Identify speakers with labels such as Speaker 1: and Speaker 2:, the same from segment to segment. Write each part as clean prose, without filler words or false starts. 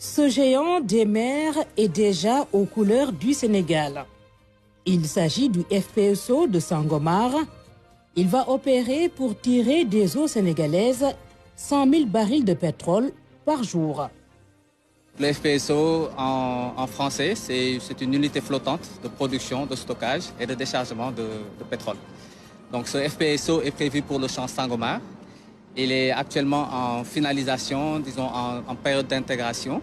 Speaker 1: Ce géant des mers est déjà aux couleurs du Sénégal. Il s'agit du FPSO de Sangomar. Il va opérer pour tirer des eaux sénégalaises 100 000 barils de pétrole par jour.
Speaker 2: Le FPSO en français, c'est une unité flottante de production, de stockage et de déchargement de pétrole. Donc ce FPSO est prévu pour le champ Sangomar. Il est actuellement en finalisation, disons en période d'intégration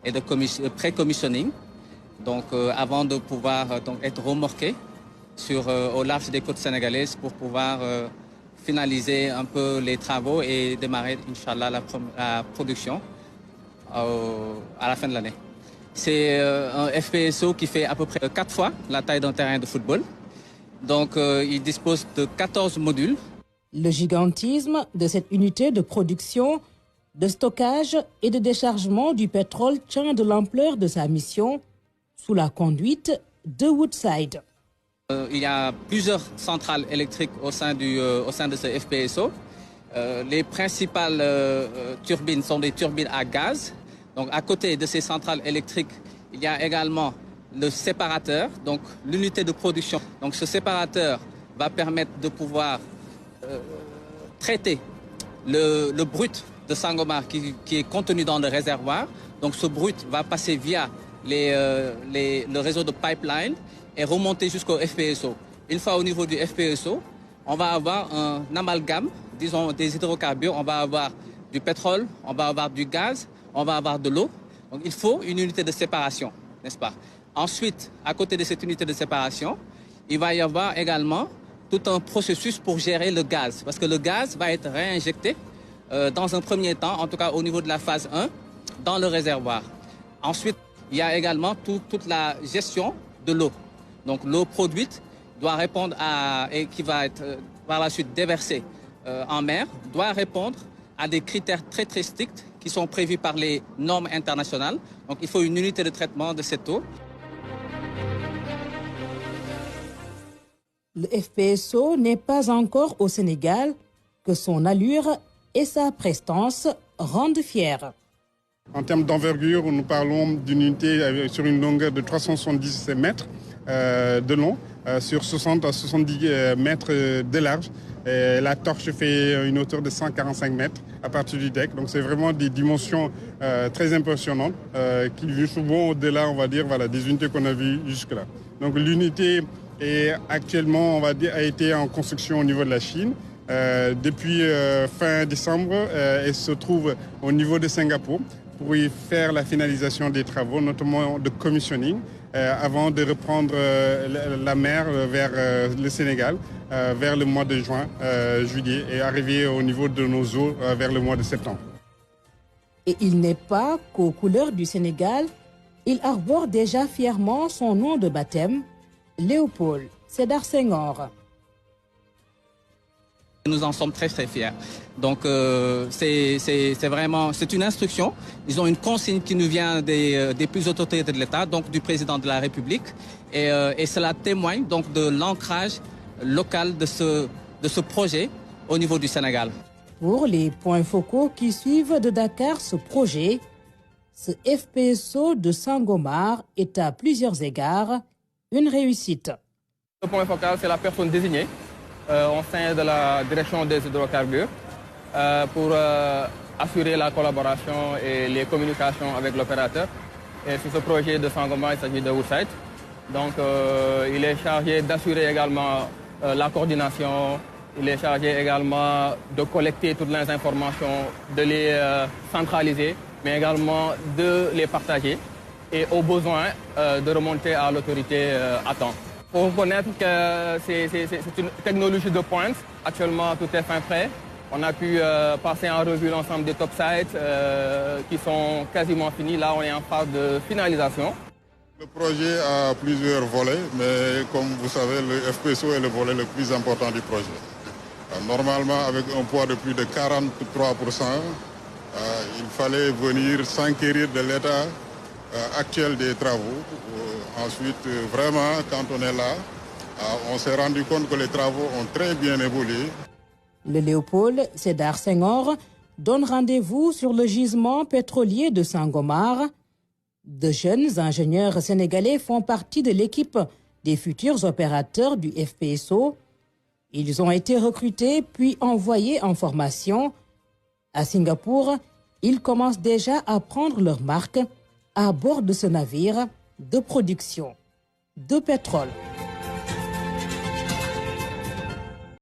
Speaker 2: et de pré-commissioning. Donc avant de pouvoir être remorqué au large des côtes sénégalaises pour pouvoir finaliser un peu les travaux et démarrer, Inch'Allah, la production à la fin de l'année. C'est un FPSO qui fait à peu près 4 fois la taille d'un terrain de football. Donc il dispose de 14 modules.
Speaker 1: Le gigantisme de cette unité de production, de stockage et de déchargement du pétrole tient de l'ampleur de sa mission sous la conduite de Woodside.
Speaker 2: Il y a plusieurs centrales électriques au sein de ce FPSO. Les principales turbines sont des turbines à gaz. Donc à côté de ces centrales électriques, il y a également le séparateur, donc l'unité de production. Donc ce séparateur va permettre de pouvoir traiter le brut de Sangomar qui est contenu dans le réservoir. Donc ce brut va passer via le réseau de pipeline et remonter jusqu'au FPSO. Une fois au niveau du FPSO, on va avoir un amalgame, disons des hydrocarbures, on va avoir du pétrole, on va avoir du gaz, on va avoir de l'eau. Donc il faut une unité de séparation, n'est-ce pas? Ensuite, à côté de cette unité de séparation, il va y avoir également tout un processus pour gérer le gaz. Parce que le gaz va être réinjecté dans un premier temps, en tout cas au niveau de la phase 1, dans le réservoir. Ensuite, il y a également toute la gestion de l'eau. Donc l'eau produite doit répondre et qui va être par la suite déversée en mer, doit répondre à des critères très très stricts qui sont prévus par les normes internationales. Donc il faut une unité de traitement de cette eau.
Speaker 1: Le FPSO n'est pas encore au Sénégal que son allure et sa prestance rendent fier.
Speaker 3: En termes d'envergure, nous parlons d'une unité sur une longueur de 377 mètres de long, sur 60 à 70 mètres de large. Et la torche fait une hauteur de 145 mètres à partir du deck. Donc c'est vraiment des dimensions très impressionnantes qui vont au-delà, on va dire, voilà, des unités qu'on a vues jusque-là. Donc l'unité est actuellement, on va dire, a été en construction au niveau de la Chine. Depuis fin décembre, elle se trouve au niveau de Singapour pour y faire la finalisation des travaux, notamment de commissioning, avant de reprendre la mer vers le Sénégal vers le mois de juin, juillet, et arriver au niveau de nos eaux vers le mois de septembre.
Speaker 1: Et il n'est pas qu'aux couleurs du Sénégal, il arbore déjà fièrement son nom de baptême, Léopold Sédar Senghor.
Speaker 2: Nous en sommes très très fiers. Donc c'est une instruction. Ils ont une consigne qui nous vient des plus hautes autorités de l'État, donc du président de la République, et cela témoigne donc de l'ancrage local de ce projet au niveau du Sénégal.
Speaker 1: Pour les points focaux qui suivent de Dakar ce projet, ce FPSO de Sangomar est à plusieurs égards une réussite.
Speaker 4: Le point focal, c'est la personne désignée au sein de la direction des hydrocarbures pour assurer la collaboration et les communications avec l'opérateur. Et sur ce projet de Sangomar, il s'agit de Woodside. Donc il est chargé d'assurer également la coordination. Il est chargé également de collecter toutes les informations, de les centraliser, mais également de les partager et au besoin de remonter à l'autorité à temps. Pour reconnaître que c'est une technologie de pointe, actuellement tout est fin prêt. On a pu passer en revue l'ensemble des top sites qui sont quasiment finis. Là, on est en phase de finalisation.
Speaker 5: Le projet a plusieurs volets, mais comme vous savez, le FPSO est le volet le plus important du projet. Normalement, avec un poids de plus de 43%, il fallait venir s'enquérir de l'état actuel des travaux. Ensuite, vraiment, quand on est là, on s'est rendu compte que les travaux ont très bien évolué.
Speaker 1: Le Léopold Sédar Senghor donne rendez-vous sur le gisement pétrolier de Sangomar De jeunes ingénieurs sénégalais font partie de l'équipe des futurs opérateurs du FPSO. Ils ont été recrutés puis envoyés en formation. À Singapour, ils commencent déjà à prendre leur marque à bord de ce navire de production de pétrole.